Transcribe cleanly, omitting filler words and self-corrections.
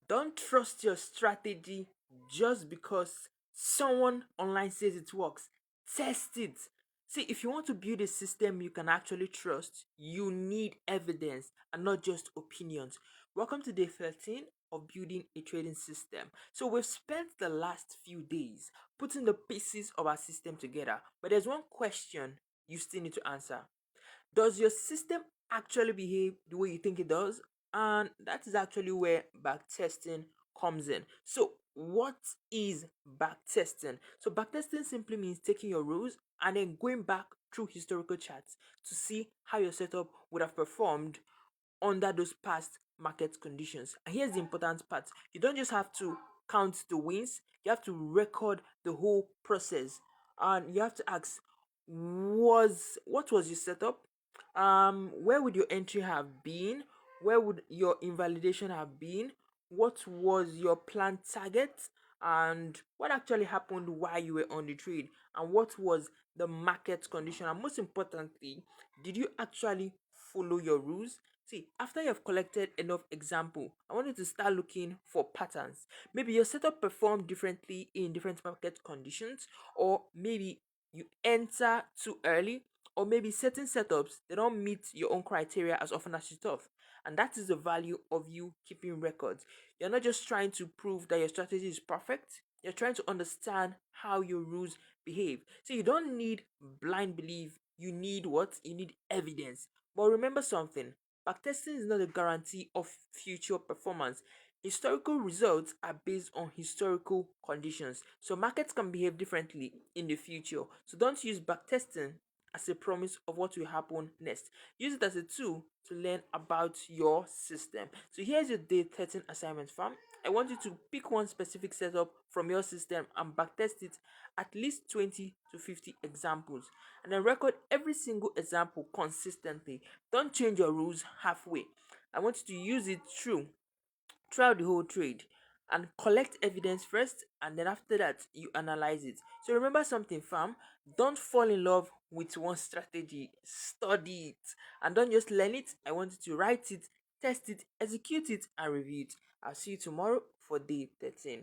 Don't trust your strategy just because someone online says it works. Test it. See, if you want to build a system you can actually trust, you need evidence and not just opinions. Welcome to day 13 of building a trading system. So, we've spent the last few days putting the pieces of our system together, but there's one question you still need to answer. Does your system actually behave the way you think it does? And that is actually where backtesting comes in. So, what is backtesting? So, backtesting simply means taking your rules and then going back through historical charts to see how your setup would have performed under those past market conditions. And here's the important part: you don't just have to count the wins, you have to record the whole process. And you have to ask, what was your setup? Where would your entry have been? Where would your invalidation have been? What was your planned target? And what actually happened while you were on the trade? And what was the market condition? And most importantly, did you actually follow your rules? See, after you've collected enough example, I want you to start looking for patterns. Maybe your setup performed differently in different market conditions, or maybe you enter too early, or maybe certain setups they don't meet your own criteria as often as you thought. And that is the value of you keeping records. You're not just trying to prove that your strategy is perfect, you're trying to understand how your rules behave. So you don't need blind belief, you need what? You need evidence. But remember something: backtesting is not a guarantee of future performance. Historical results are based on historical conditions. So markets can behave differently in the future. So don't use backtesting as a promise of what will happen next. Use it as a tool to learn about your system. So here's your day 13 assignment, fam. I want you to pick one specific setup from your system and backtest it at least 20 to 50 examples, and then record every single example consistently. Don't change your rules halfway. I want you to use it throughout the whole trade, and collect evidence first, and then after that you analyze it. So remember something, fam: don't fall in love with one strategy, study it. And don't just learn it, I want you to write it, test it, execute it, and review it. I'll see you tomorrow for day 13.